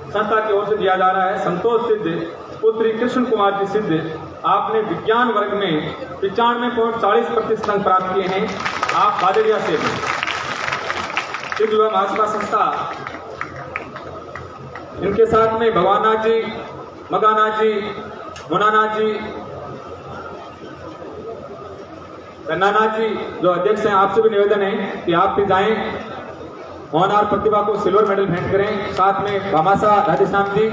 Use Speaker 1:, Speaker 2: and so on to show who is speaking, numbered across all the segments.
Speaker 1: संस्था की ओर से दिया जा रहा है। संतोष सिद्ध पुत्री कृष्ण कुमार जी सिद्ध, आपने विज्ञान वर्ग में 95.40% अंक प्राप्त किए हैं। आप बादड़िया से हैं। सिद्ध युवा महासभा संस्था, इनके साथ में भवाना जी, मगाना जी, मुनाना जी, नाना जी जो अध्यक्ष हैं, आपसे भी निवेदन है कि आप भी जाएं, होनहार प्रतिभा को सिल्वर मेडल भेंट करें। साथ में भामासा राधेश्याम जी,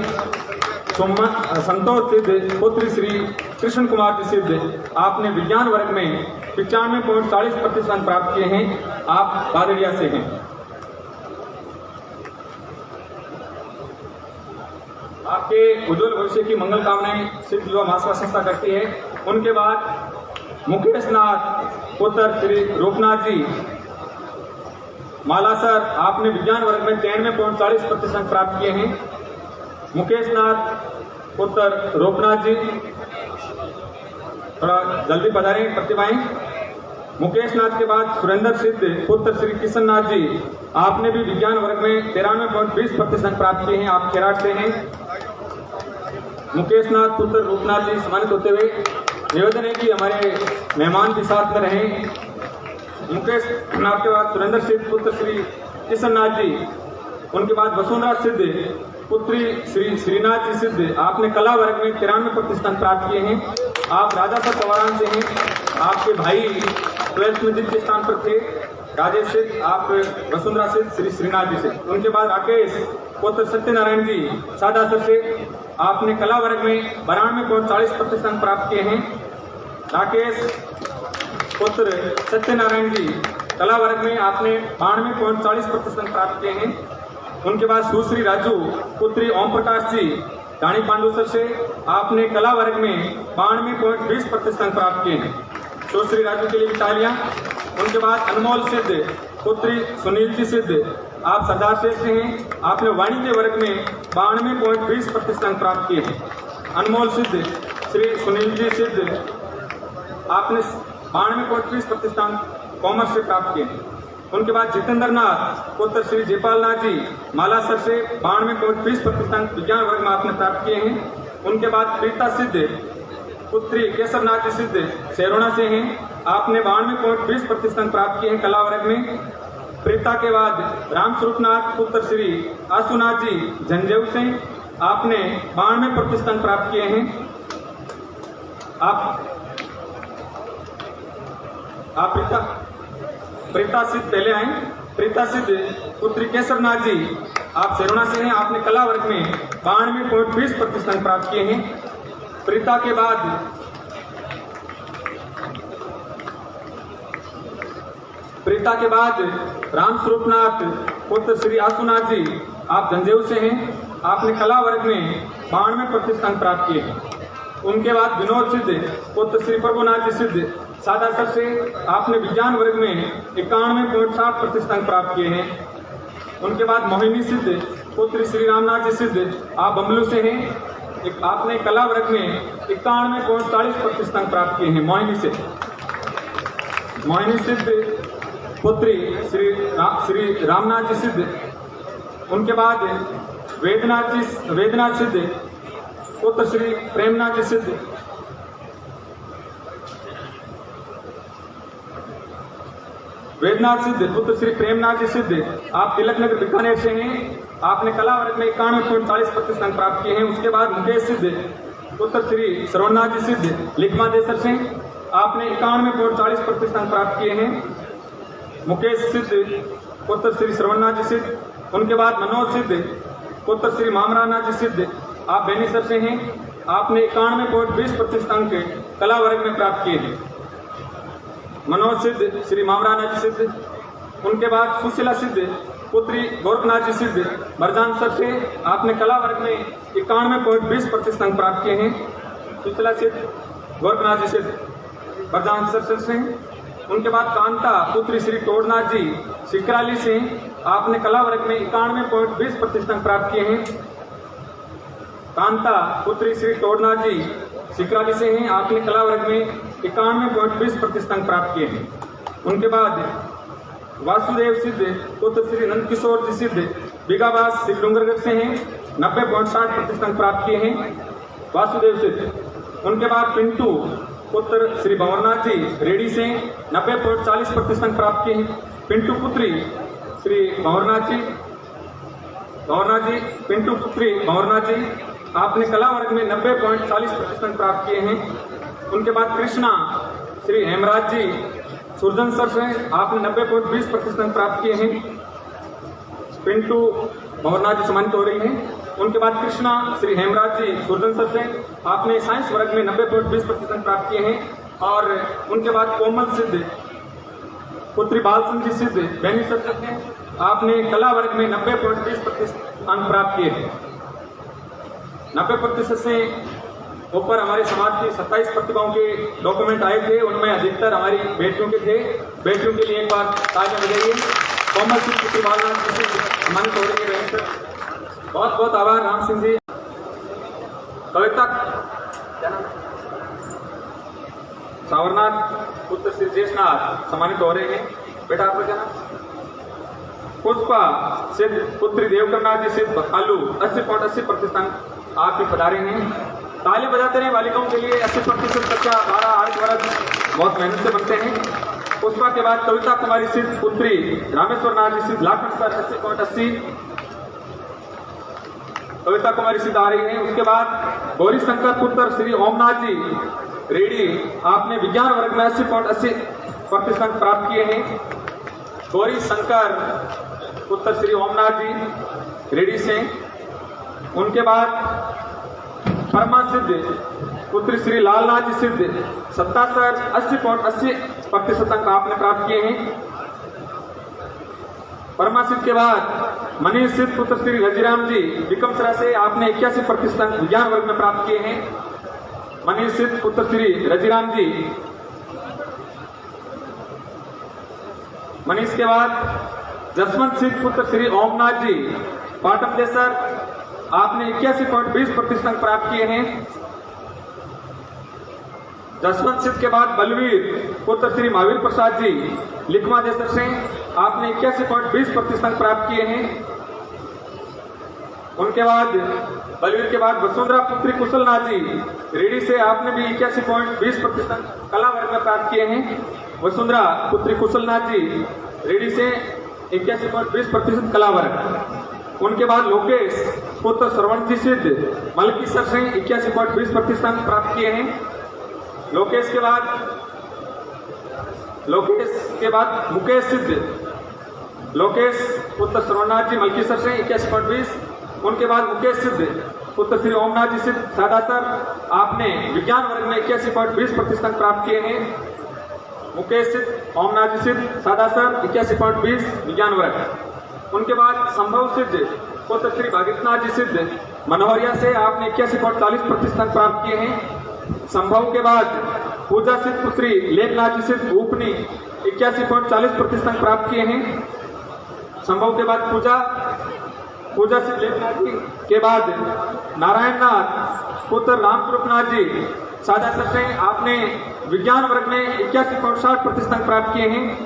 Speaker 1: संतोष सिद्ध पुत्री श्री कृष्ण कुमार जी सिद्ध, आपने विज्ञान वर्ग में 95.40% अंक प्राप्त किए हैं। आप बादड़िया से हैं। आपके उज्जवल भविष्य की मंगल कामनाएं सिद्ध युवा महासभा संस्था करती है। उनके बाद मुकेश नाथ पुत्र श्री रूपनाथ जी मालासर, आपने विज्ञान वर्ग में 93.40% अंक प्राप्त किए हैं। मुकेश नाथ पुत्र रूपनाथ जी, थोड़ा जल्दी पधारें प्रतिभाएं। मुकेश नाथ के बाद सुरेंद्र सिद्ध पुत्र श्री किशन नाथ जी, आपने भी विज्ञान वर्ग में 93.20% अंक प्राप्त किए हैं। आप खेराट से हैं। मुकेश नाथ पुत्र रूपनाथ जी सम्मानित होते हुए निवेदन है कि हमारे मेहमान भी साथ में रहें। मुकेश नाथ के बाद सुरेंद्र सिद्ध पुत्र श्री किशन नाथ जी, उनके बाद वसुंधरा सिद्ध पुत्री श्री श्रीनाथ जी सिद्ध, आपने कला वर्ग में 93% अंक प्राप्त किए हैं। आप राजासर चौरान से हैं। आपके भाई 12th में द्वितीय स्थान पर थे, राजेश सिद्ध, आप वसुंधरा सिद्ध श्री श्रीनाथ जी से। उनके बाद राकेश पुत्र सत्यनारायण जी सादासर से, आपने कला वर्ग में 92.40% अंक प्राप्त किए हैं। राकेश पुत्र सत्यनारायण जी, कला वर्ग में आपने 92.40% अंक प्राप्त किए हैं। उनके बाद सुश्री राजू पुत्री ओम प्रकाश जी रानी पांडुसर से, आपने कला वर्ग में 92.20% अंक प्राप्त किए हैं। सुश्री राजू के लिए भी तालियां। उनके बाद अनमोल सिद्ध पुत्री सुनील जी सिद्ध, आप सरदार शेख से हैं। आपने वाणिज्य वर्ग में 92.20% अंक प्राप्त किए हैं। अनमोल सिद्ध श्री सुनील जी सिद्ध, आपने 92.20% अंक कॉमर्स से प्राप्त किए हैं। उनके बाद जितेंद्र नाथ पुत्र श्री जयपाल नाथ जी मालासर से 92.20% अंक विज्ञान वर्ग में आपने प्राप्त किए हैं। उनके बाद प्रीता सिद्ध पुत्री केशव नाथ जी सिद्ध शेरोना से हैं। आपने 92.20% अंक प्राप्त किए हैं कला वर्ग में। प्रीता के बाद रामस्वरूप नाथ पुत्र श्री आशुनाथ जी झंझेऊ से, आपने 92% अंक प्राप्त किए हैं। आप प्रीता सिद्ध पहले आए। प्रीता सिद्ध पुत्री केशव नाथ जी, आप शेरोना से हैं। आपने कला वर्ग में 92.20% अंक प्राप्त किए हैं। प्रीता के बाद रामस्वरूप नाथ पुत्र श्री आशुनाथ जी, आप झंझेऊ से हैं। आपने कला वर्ग में 92% अंक प्राप्त किए हैं। उनके बाद विनोद सिद्ध पुत्र श्री प्रभुनाथ जी सिद्ध सादासर से, आपने विज्ञान वर्ग में 91.60% अंक प्राप्त किए हैं। उनके बाद मोहिनी सिद्ध पुत्र श्री रामनाथ जी सिद्ध, आप बमलू से हैं। आपने कला वर्ग में 91.40% अंक प्राप्त किए हैं। मोहिनी सिद्ध पुत्री श्री रामनाथ जी सिद्ध। उनके बाद वेदनाथ सिद्ध पुत्र श्री प्रेमनाथ जी सिद्ध। वेदनाथ सिद्ध पुत्र श्री प्रेमनाथ जी सिद्ध, आप तिलक नगर बीकानेर से हैं। आपने कला वर्ग में 91.40% अंक प्राप्त किए हैं। उसके बाद मुकेश सिद्ध पुत्र श्री श्रवणनाथ जी सिद्ध लिखमा देसर से, आपने 91.40% अंक प्राप्त किए हैं। मुकेश सिद्ध पुत्र श्री श्रवणनाथ जी सिद्ध। उनके बाद मनोज सिद्ध पुत्र श्री मामरानाथ जी सिद्ध, आप बेनीसर से हैं। आपने 91.20% अंक कला वर्ग में प्राप्त किए हैं। मनोज सिद्ध श्री मामरानाथ जी सिद्ध। उनके बाद सुशीला सिद्ध पुत्री गोरखनाथ जी सिद्ध बरजान सर से, आपने कला वर्ग में 91.20% अंक प्राप्त किए हैं। सुशीला सिद्ध गोरखनाथ जी सिद्ध बरजान सर से। उनके बाद कांता पुत्री श्री टोडनाथ जी सिकराली से, आपने कला वर्ग में 91.20% अंक प्राप्त किए हैं। कांता पुत्री श्री टोडनाथ जी सिकराली से हैं। आपने कला वर्ग में 91.20% अंक प्राप्त किए हैं। उनके बाद वासुदेव सिद्ध पुत्र श्री नंदकिशोर जी सिद्ध बिगाबास श्री डूंगरगढ़ से हैं। 90.60% अंक प्राप्त किए हैं वासुदेव सिद्ध। उनके बाद पिंटू पुत्र श्री भंवरनाथ जी रेडी से 90.40% अंक प्राप्त किए हैं। पिंटू पुत्री श्री भंवरनाथ जी पिंटू पुत्री भंवरनाथ जी आपने कला वर्ग में 90.40% प्राप्त किए हैं। उनके बाद कृष्णा श्री हेमराज जी सुरजन सर से आपने 90.20% प्राप्त किए हैं। पिंटू भंवरनाथ जी सम्मानित हो रही हैं। उनके बाद कृष्णा श्री हेमराज जी सुरजन सर से आपने साइंस वर्ग में 90.20% प्राप्त किए हैं। और उनके बाद कोमल सिद्ध पुत्री बालसन जी सिद्ध बैनी सर से आपने कला वर्ग में 90.20% अंक प्राप्त किए हैं। 90% से ऊपर हमारे समाज की 27 प्रतिभाओं के डॉक्यूमेंट आए थे, उनमें अधिकतर हमारी बेटियों के थे। बेटियों के लिए एक बार तालियां बजाइए। कोमल सिंह पुत्री बालनाथ जी सम्मानित हो रही है। बहुत बहुत आभार राम सिंह जी। कविता सावरनाथ पुत्र श्री जेशनाथ सम्मानित हो रहे हैं। बेटा आपका क्या नाम? पुष्पा सिद्ध पुत्री देवकरनाथ जी सिद्ध बखालू 80.80% आप भी पधारे हैं। ताली बजाते रहे बालिकाओं के लिए। 80% बच्चा 12 वर्ग बहुत मेहनत से बनते हैं। पुष्पा के बाद कविता कुमारी सिद्ध पुत्री रामेश्वर नाथ जी सिद्ध लाखन सर 80.80 कविता कुमारी सिद्ध आ रही हैं। उसके बाद गौरी शंकर पुत्र श्री ओमनाथ जी रेडी आपने विज्ञान वर्ग में 80.80% प्राप्त किए हैं। गौरी शंकर पुत्र श्री ओमनाथ जी रेडी से। उनके बाद परमा सिद्ध पुत्री श्री लालनाथ जी सिद्ध 80.80% अंक आपने प्राप्त किए हैं। परमा सिद्ध के बाद मनीष सिद्ध पुत्र श्री रजिराम जी विक्रमसरा से आपने 81% अंक विज्ञान वर्ग में प्राप्त किए हैं। मनीष सिद्ध पुत्र श्री रजिराम जी। मनीष के बाद जसवंत सिद्ध पुत्र श्री ओमनाथ जी पाटम देसर आपने 81.20% अंक प्राप्त किए हैं। जसवंत सिद्ध के बाद बलवीर पुत्र श्री महावीर प्रसाद जी लिखवा देसर से आपने 81.20% अंक प्राप्त किए हैं। उनके बाद बलवीर के बाद वसुंधरा पुत्री कुशलनाथ जी रेडी से आपने भी 81.20% कला वर्ग में प्राप्त किए हैं। वसुंधरा पुत्री कुशलनाथ जी रेडी से 81.20% कला वर्ग। उनके बाद लोकेश पुत्र श्रवण जी सिद्ध मलकी सर से 81.20% प्राप्त किए हैं। लोकेश के बाद मुकेश सिद्ध लोकेश पुत्र श्रवणनाथ जी मलकी सर से 81.20। उनके बाद मुकेश सिद्ध पुत्र श्री ओमनाथ जी सिद्ध सादा सर आपने विज्ञान वर्ग में 81.20% प्राप्त किए हैं। मुकेश सिद्ध ओमनाथ जी सिद्ध सादा सर 81.20 विज्ञान वर्ग। उनके बाद संभव सिद्ध पुत्र श्री भागीरथनाथ जी सिद्ध मनोहरिया से आपने 81.40% प्राप्त किए हैं। संभव के बाद पूजा सिद्ध पुत्री लेखनाथ जी सिद्ध ऊपनी 81.40% प्राप्त किए हैं। संभव के बाद पूजा सिद्ध लेखनाथ जी के बाद नारायण नाथ पुत्र रामस्वरूपनाथ जी सादा सर से आपने विज्ञान वर्ग में 81.60% प्राप्त किए हैं।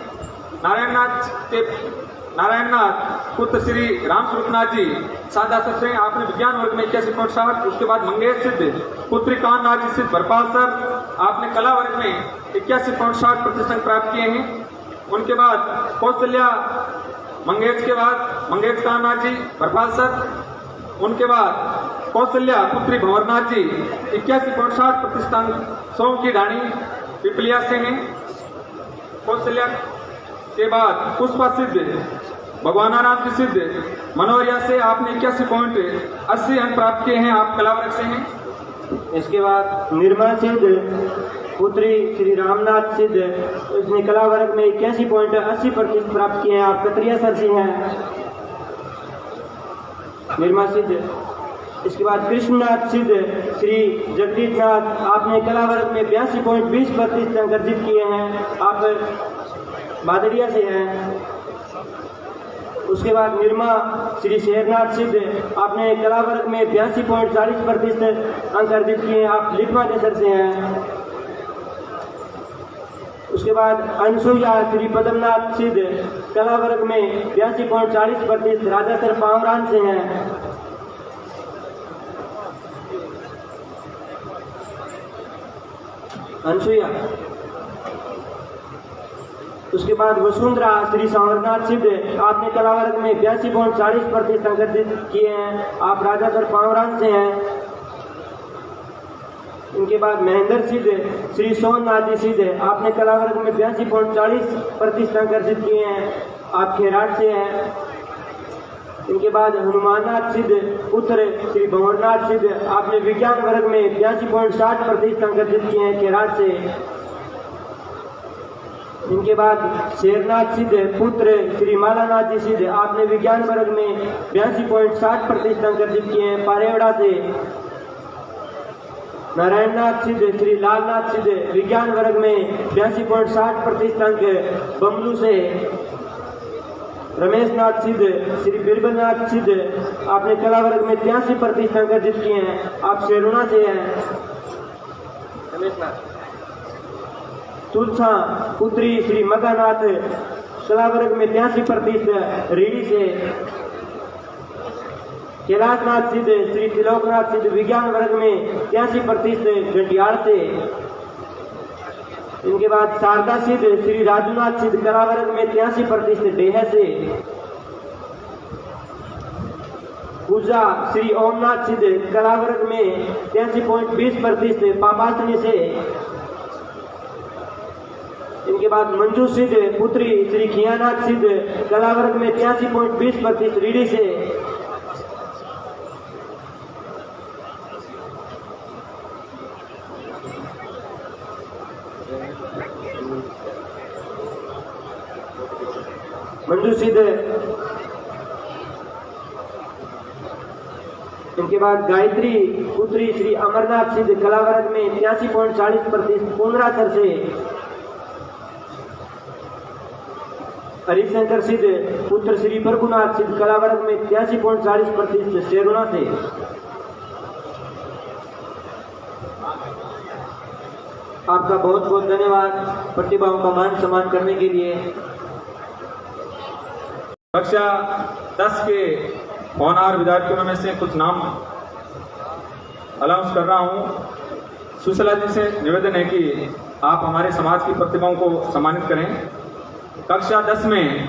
Speaker 1: नारायणनाथ पुत्र श्री रामस्वरूपनाथ जी सादा सर से आपने विज्ञान वर्ग में 81.60। उसके बाद मंगेश सिद्ध पुत्री काननाथ जी सिद्ध भरपाल सर आपने कला वर्ग में 81.60% प्राप्त किए हैं। उनके बाद कौशल्या मंगेश के बाद मंगेश काननाथ जी भरपाल सर। उनके बाद कौशल्या पुत्री भंवरनाथ जी 81.60% 100 की ढाणी पिपलिया से हैं। कौशल्या के बाद पुष्पा सिद्ध भगवानाराम जी सिद्ध मनोहरिया से आपने 81.80 अंक प्राप्त किए हैं। आप कला वर्ग से हैं।
Speaker 2: इसके बाद निर्मला सिद्ध पुत्री श्री रामनाथ सिद्ध उसने कला वर्ग में 81.80% प्राप्त किए हैं। आप कतरिया सर से हैं निर्मला सिद्ध। इसके बाद कृष्णनाथ सिद्ध श्री जगदीश नाथ आपने कला वर्ग में 82.20% अंक अर्जित किए हैं। आप बादरिया से हैं। उसके बाद निर्मा श्री शेरनाथ सिद्ध आपने कला वर्ग में 82.40% अंक अर्जित किए हैं। आप लिखवा देसर से हैं। उसके बाद अनसुईया श्री पद्मनाथ सिद्ध कला वर्ग में 82.40% राजासर पावरान से हैं। अनसुईया। उसके बाद वसुंधरा श्री संवरनाथ सिद्ध, आपने कला वर्ग में 82.40% अंक अर्जित किए हैं। आप राजासर पावरान से हैं। इनके बाद महेंद्र सिद्ध श्री सोमनाथ जी सिद्ध, आपने कला वर्ग में 82.40% अंक अर्जित किए हैं। आप खेराट से हैं। इनके बाद हनुमाननाथ सिद्ध पुत्र श्री भंवरनाथ सिद्ध, आपने विज्ञान वर्ग में 82.60% अंक अर्जित किए हैं खेराट से। इनके बाद शेरनाथ सिद्ध पुत्र श्री मालानाथ जी सिद्ध, आपने विज्ञान वर्ग में 82.60% अंक अर्जित किए हैं पारेवड़ा से। नारायणनाथ सिद्ध श्री लालनाथ सिद्ध, विज्ञान वर्ग में 82.60% अंक बमलू से। रमेशनाथ सिद्ध श्री बिरबलनाथ सिद्ध, आपने कला वर्ग में 83% अंक अर्जित किए हैं। आप शेरुणा से हैं। तुलसा पुत्री श्री मकानाथ, कला वर्ग में 83% रीढ़ी से। कैलाशनाथ सिद्ध श्री त्रिलोकनाथ सिद्ध, विज्ञान वर्ग में 83% घटियाल से। इनके बाद शारदा सिद्ध श्री राजूनाथ सिद्ध, कला वर्ग में 83% डेह से। पूजा श्री ओमनाथ सिद्ध, कला वर्ग में 83.20% पापासनी से। इनके बाद मंजू सिद्ध पुत्री श्री खियानाथ सिद्ध, कला वर्ग में 83.20% रीढ़ी से। मंजू सिद्ध। इनके बाद गायत्री पुत्री श्री अमरनाथ सिद्ध, कला वर्ग में 83.40% पूर्णासर से। हरिशंकर सिद्ध पुत्र श्री प्रभुनाथ सिद्ध, कला वर्ग में 83.40% शेरुणा से। आपका बहुत बहुत धन्यवाद प्रतिभाओं का मान सम्मान करने के लिए।
Speaker 1: कक्षा 10 के होनहार विद्यार्थियों में से कुछ नाम अनाउंस कर रहा हूं। सुशीला जी से निवेदन है कि आप हमारे समाज की प्रतिभाओं को सम्मानित करें। कक्षा 10 में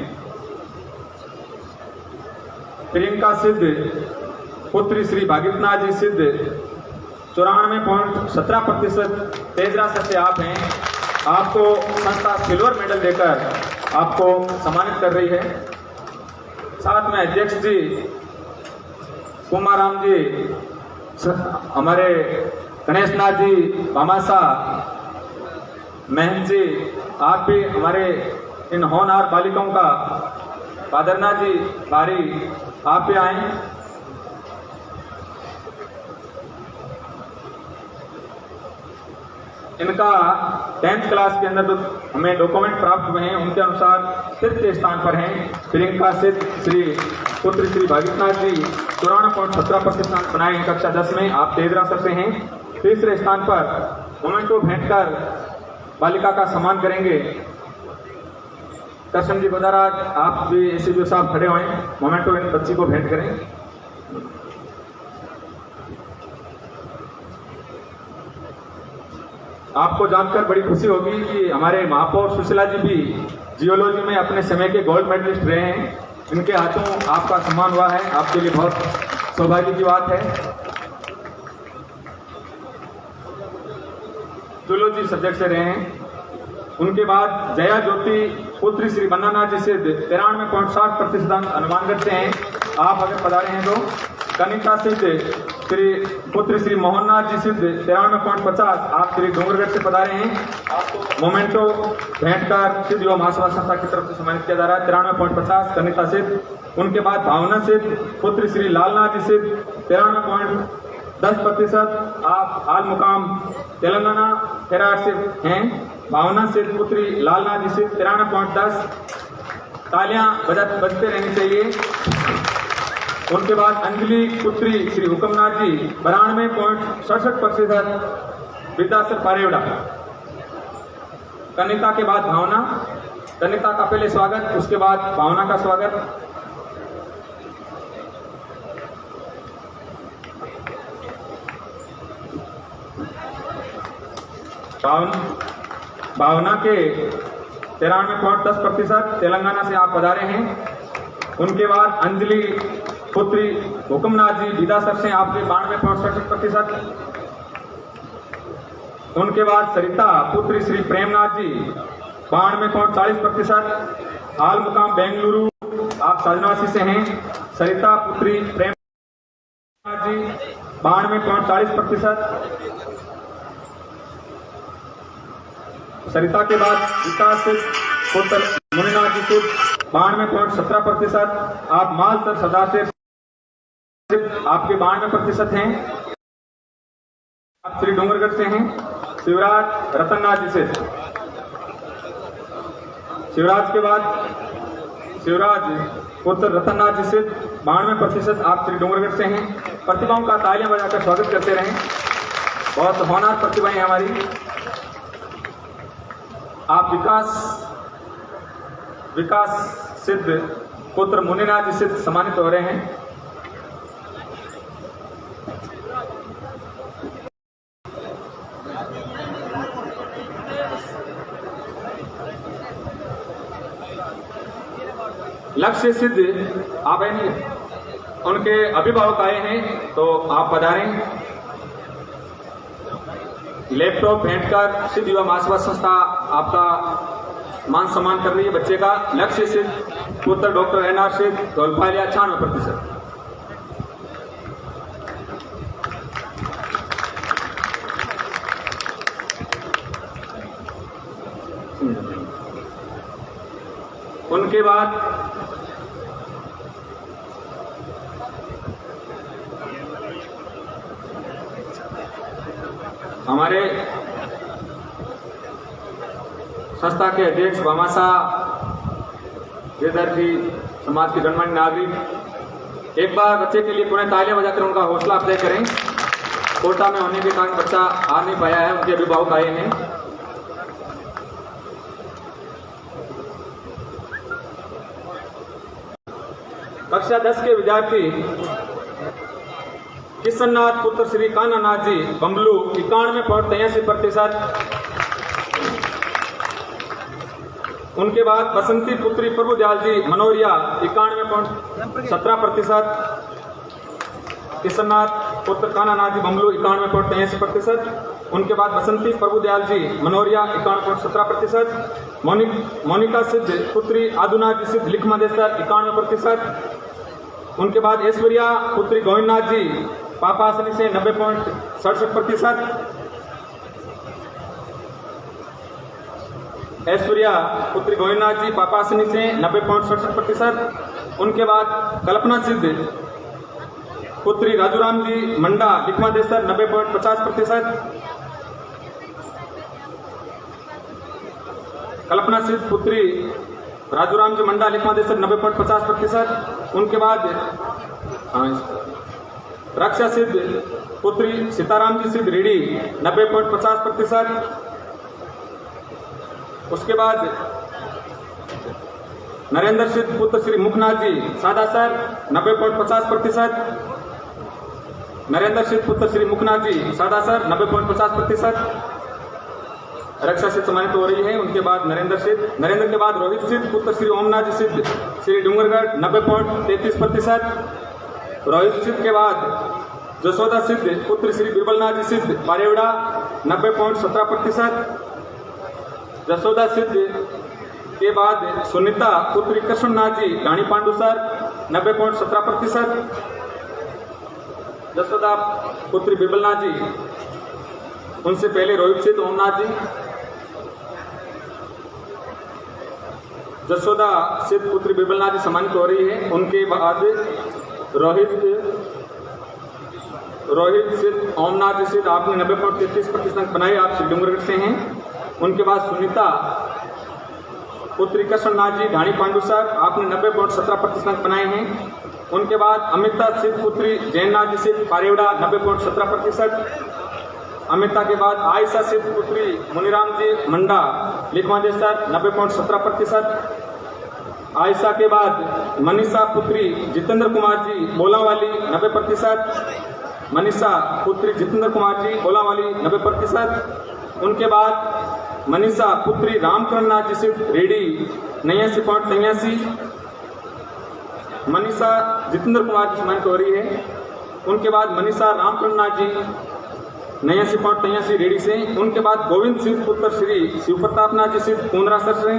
Speaker 1: प्रियंका सिद्ध पुत्री श्री भागीरथनाथ जी सिद्ध, 94.17% तेजरा से आप हैं। आपको संस्था सिल्वर मेडल देकर आपको सम्मानित कर रही है। साथ में अध्यक्ष जी कुमाराम जी, हमारे गणेश नाथ जी भामासा, महंत जी, आप भी हमारे इन होनहार बालिकाओं का, बादरनाथ जी भारी, आप भी आए। इनका 10th क्लास के अंदर जो हमें डॉक्यूमेंट प्राप्त हुए हैं उनके अनुसार तृतीय स्थान पर हैं। प्रियंका सिद्ध श्री पुत्र श्री भागीरथनाथ जी 94.17% बनाए हैं कक्षा 10 में। आप तेजरा से हैं। तीसरे स्थान पर मोमेंटो भेंट कर बालिका का सम्मान करेंगे। करशन जी बदाराज, आप भी एसीबीओ साहब खड़े हुए हैं, मोमेंटो इन बच्ची को भेंट करें। आपको जानकर बड़ी खुशी होगी कि हमारे महापौर सुशीला जी भी जियोलॉजी में अपने समय के गोल्ड मेडलिस्ट रहे हैं। इनके हाथों आपका सम्मान हुआ है, आपके लिए बहुत सौभाग्य की बात है। जियोलॉजी सब्जेक्ट से रहे हैं। उनके बाद जया ज्योति पुत्री श्री बन्नानाथ जी से 93.60% अनुमान करते हैं। आप अगर पधारे हैं तो। कनिका सिद्ध श्री पुत्र श्री मोहननाथ जी सिद्ध 93.50, आप श्री डूंगरगढ़ से पधारे हैं। आपको मोमेंटो भेंट कर सिद्ध युवा महासभा संस्था की तरफ से सम्मानित किया जा रहा है। 93.50 कनिका सिद्ध। उनके बाद भावना सिद्ध पुत्र श्री लालनाथ जी सिद्ध 93.10%, आप हाल मुकाम तेलंगाना खेराट से हैं। भावना सिद्ध पुत्री लालनाथ जी सिद्ध 93.10, तालियां बजते रहनी चाहिए। उनके बाद अंजलि पुत्री श्री हुकमनाथ जी 92.67%, विद्यासर पारेवड़ा। कनिका के बाद भावना, कनिका का पहले स्वागत, उसके बाद भावना का स्वागत। भावना के 93.10% तेलंगाना से आप पधारे हैं। उनके बाद अंजलि पुत्री हुक्मनाथ जी बिदासर से आपके 92.67%। उनके बाद सरिता पुत्री श्री प्रेमनाथ जी 92.40%। हाल मुकाम बेंगलुरु आप साजनवासी से हैं। सरिता पुत्री प्रेमनाथ जी 92.40%। सरिता के बाद विकास पुत्र मुनिनाथ जी से 92.17%। आप मालसर सरदार से आपके 92% हैं। आप श्री डूंगरगढ़ से हैं। शिवराज रतननाथ जी से। शिवराज के बाद शिवराज पुत्र रतननाथ जी से 92% आप श्री डूंगरगढ़ से हैं। प्रतिभाओं का तालियां बजाकर स्वागत करते रहें। बहुत होनहार प्रतिभाएं हैं हमारी। आप विकास सिद्ध पुत्र मुनिनाथ जी से सम्मानित हो रहे हैं। लक्ष्य सिद्ध आप आएंगे, उनके अभिभावक आए हैं तो आप पधारें। लैपटॉप भेंटकर सिद्ध युवा महासेवा संस्था आपका मान सम्मान कर रही है बच्चे का। लक्ष्य सिद्ध पुत्र डॉक्टर एनआर सिद्ध धौलफालिया 96%। उनके बाद हमारे संस्था के अध्यक्ष भामासा विद्यार्थी समाज के गणमान्य नागरिक, एक बार बच्चे के लिए पुनः तालियां बजाकर उनका हौसला अफजाई करें। कोटा में होने के कारण बच्चा आ नहीं पाया है, उनके अभिभावक आए हैं। कक्षा 10 के विद्यार्थी किशननाथ पुत्र श्री कान्हानाथ जी बम्बलू 91.83%। उनके बाद बसंती पुत्री प्रभुदयाल जी मनोरिया 91.17%। किशननाथ पुत्र कान्हानाथ जी बम्बलू 91.83%। उनके बाद बसंती प्रभुदयाल जी मनोरिया 91.17%। मोनिका सिद्ध पुत्री आदुनाथ जी सिद्ध लिखमादेसर 91%। उनके बाद ऐश्वर्या पुत्री गोविंदनाथ जी पापासनी से 90.67%। ऐश्वर्या पुत्री गोविंदनाथ जी पापासनी से 90.67%। उनके बाद कल्पना सिद्ध पुत्री राजूराम जी मंडा लिखमादेसर 90.50%। कल्पना सिद्ध पुत्री राजूराम जी मंडा लिखमादेसर 90.50%। उनके बाद रक्षा सिद्ध पुत्री सीताराम जी सिद्ध रेड्डी 90.50%। उसके बाद नरेंद्र सिद्ध पुत्र श्री मुखनाथ जी सादासर 90.50%। नरेंद्र सिद्ध पुत्र श्री मुखनाथ जी सादासर 90.50%। रक्षा से सम्मानित हो रही है। उनके बाद नरेंद्र के बाद रोहित सिद्ध पुत्र श्री ओमनाथ जी सिद्ध श्री डूंगरगढ़ 90.33%। रोहित सिद्ध के बाद जसोदा सिद्ध पुत्र श्री बिरबलनाथ जी सिद्ध बारेवड़ा 90.17%। जसोदा सिद्ध के बाद सुनीता पुत्री कृष्णनाथ जी गाणी पांडुसर 90.17%। जसोदा पुत्री बिरबलनाथ जी, उनसे पहले रोहित सिद्ध ओमनाथ जी। जसोदा सिद्ध पुत्री बिरबलनाथ जी सम्मानित हो रही है। उनके बाद रोहित सिद्ध ओमनाथ जी सिद्ध आपने 90.33% बनाए, आप श्री डूंगरगढ़ से हैं। उनके बाद सुनीता पुत्री कृष्णनाथ जी ढाणी पांडुसर आपने 90.17% बनाए हैं। उनके बाद अमिता सिद्ध पुत्री जैननाथ जी सिद्ध पारेवड़ा 90.17%। अमिता के बाद आयशा सिद्ध पुत्री मुनिराम जी मंडा लिखमादेसर 90.17%। आयशा के बाद मनीषा पुत्री जितेंद्र कुमार जी बोलावाली 90%। मनीषा पुत्री जितेंद्र कुमार जी बोलावाली 90%। उनके बाद मनीषा पुत्री रामकरण नाथ जी सिद्ध रेडी 89.83। मनीषा जितेंद्र कुमार जी सम्मानित हो रही है। उनके बाद मनीषा रामकरण नाथ जी 89.83 रेडी से। उनके बाद गोविंद सिद्ध पुत्र श्री शिव प्रताप नाथ जी सिद्ध पूंदरा सर से।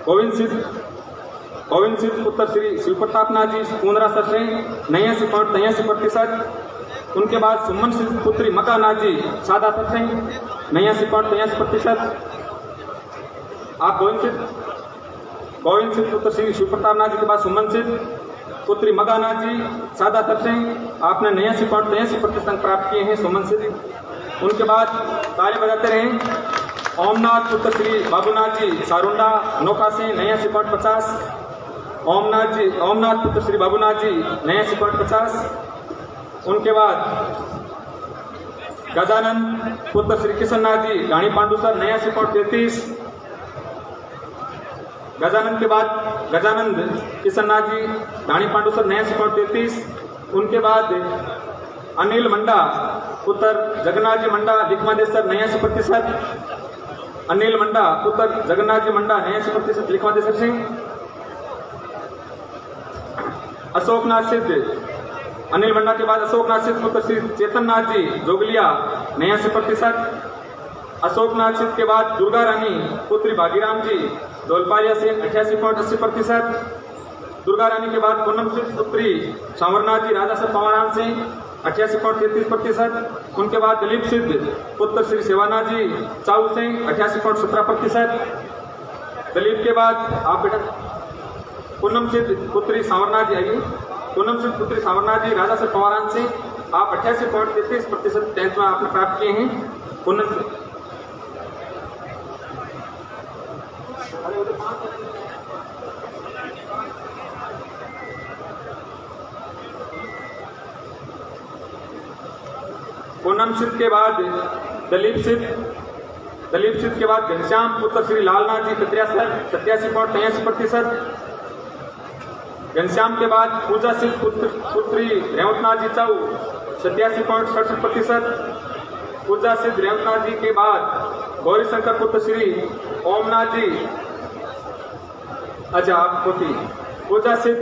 Speaker 1: गोविंद सिद्ध पुत्र श्री शिव प्रताप नाथ जी पूंदरा सर से 89.83%। उनके बाद सुमन सिद्ध पुत्री मका नाथ जी सादा सर से 89.83%। आप गोविंद सिद्ध पुत्र श्री शिव प्रताप नाथ जी के बाद सुमन सिद्ध पुत्री मका नाथ जी सादा सर से आपने 89.83% अंक प्राप्त किए हैं सुमन सिद्ध। उनके बाद ताली बजाते रहे। ओमनाथ पुत्र श्री बाबूनाथ जी सारुंडा नोखा से 89.50। ओमनाथ पुत्र श्री बाबूनाथ जी 89.50। उनके बाद गजानंद पुत्र श्री किशननाथ जी रानी पांडुसर 89.33। गजानंद के बाद गजानंद किशननाथ जी रानी पांडुसर 89.33। उनके बाद अनिल मंडा पुत्र जगन्नाथ जी मंडा लिखमादेसर 89%। अनिल मंडा पुत्र जगन्नाथ जी मंडा 89% लिखमादेसर से। अशोकनाथ सिद्ध अनिल मंडा के बाद अशोकनाथ सिद्ध पुत्र श्री चेतननाथ जी जोगलिया 89%। अशोकनाथ सिद्ध के बाद दुर्गा रानी पुत्री भागीराम जी दौलपालिया से 88.80%। दुर्गा रानी के बाद पूनम सिद्ध पुत्री सांवरनाथ जी राजा सर पवाराम से 88.33%। उनके बाद दिलीप सिद्ध पुत्र श्री सेवानाथ जी चाऊ से 88.17%। दिलीप के बाद आप बेटा पूनम सिद्ध पुत्री सांवरनाथ जी आइए। पूनम सिद्ध पुत्री सांवरनाथ जी राजा सर पवाराम से आप 88.33% 10th में आपने प्राप्त किए हैं। पूनम सिद्ध के बाद दलीप सिद्ध के बाद घनश्याम पुत्र श्री लालनाथ जी कतरिया सर 87.83%। घनश्याम के बाद पूजा सिद्ध पुत्री रेवतनाथ जी चाऊ 87.67%। पूजा सिद्ध रेवतनाथ जी के बाद गौरी शंकर पुत्र श्री ओमनाथ जी अच्छा आप पूजा सिद्ध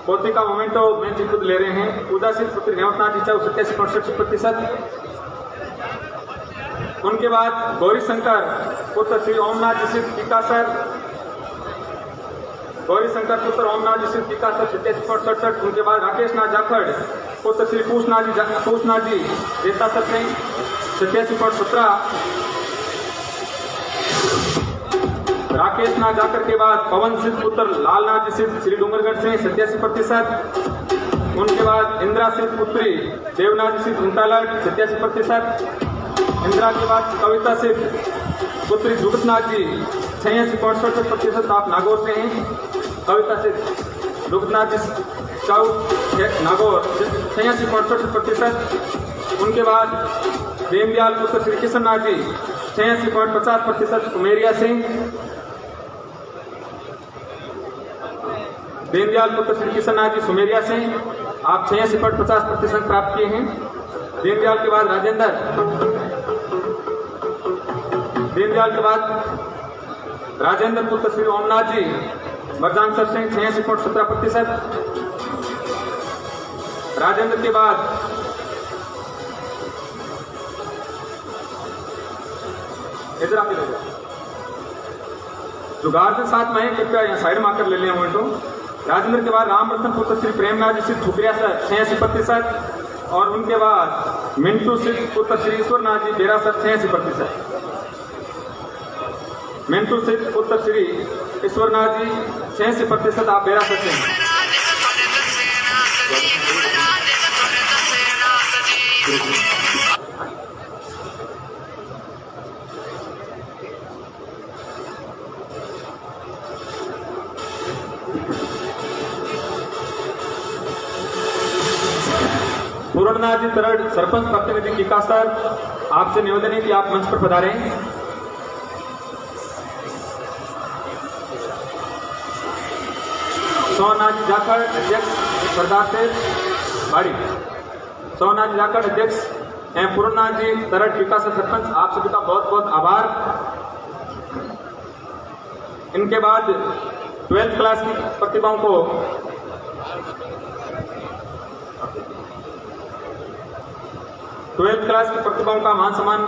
Speaker 1: पोती का मोमेंटो मैं जी खुद ले रहे हैं। पूजा सिद्ध पुत्री रेवतनाथ जी चाऊ 87.67%। उनके बाद गौरी शंकर पुत्र श्री ओमनाथ जी सिद्ध टीका सर गौरी शंकर पुत्र ओमनाथ जी सिद्ध टीका सर 87.67। उनके बाद राकेश नाथ जाखड़ पुत्र श्री पूषनाथ जी देता सर से 87.17। राकेश नाथ जाकर के बाद पवन सिद्ध पुत्र लालनाथ जी सिद्ध श्री डूंगरगढ़ से 87%। उनके बाद इंदिरा सिद्ध पुत्री देवनाथ जी सिद्ध उंटालट 87%। इंदिरा के बाद कविता सिद्ध पुत्री जुगतनाथ जी 86.67%। आप नागौर से हैं। कविता सिद्ध जुगतनाथ जी चाऊ नागौर 86.67%। उनके बाद देवदयाल पुत्र श्री किशननाथ जी 86.50% उमेरिया से। दीनदयाल पुत्र श्री किशननाथ जी सुमेरिया से आप 86.50% प्राप्त किए हैं। दीनदयाल के बाद राजेंद्र पुत्र श्री ओमनाथ जी बरजान सर से 86.17%। राजेंद्र के बाद इधर आप जो गार्ड साथ में है कृपया यहाँ साइड में आकर ले लिया मोमेंटो। राजेंद्र के बाद रामरतन पुत्र श्री प्रेमनाथ जी सिद्ध ठुकरिया सर 86%। और उनके बाद मिंटू सिद्ध पुत्र श्री ईश्वरनाथ जी बेरा सर 86%। मिंटू सिद्ध पुत्र श्री ईश्वरनाथ जी 86% आप बेरा सर से। पूर्णनाथ जी तरड़ सरपंच प्रतिनिधि टीका सर आपसे निवेदन है कि आप मंच पर पधारें। सोमनाथ जी जाखड़ अध्यक्ष सरदार से बाड़ी। सोमनाथ जी जाखड़ अध्यक्ष एवं पूर्णनाथ जी तरट विकास सरपंच, आप सभी का बहुत बहुत आभार। इनके बाद 12th क्लास की प्रतिभाओं को का मान सम्मान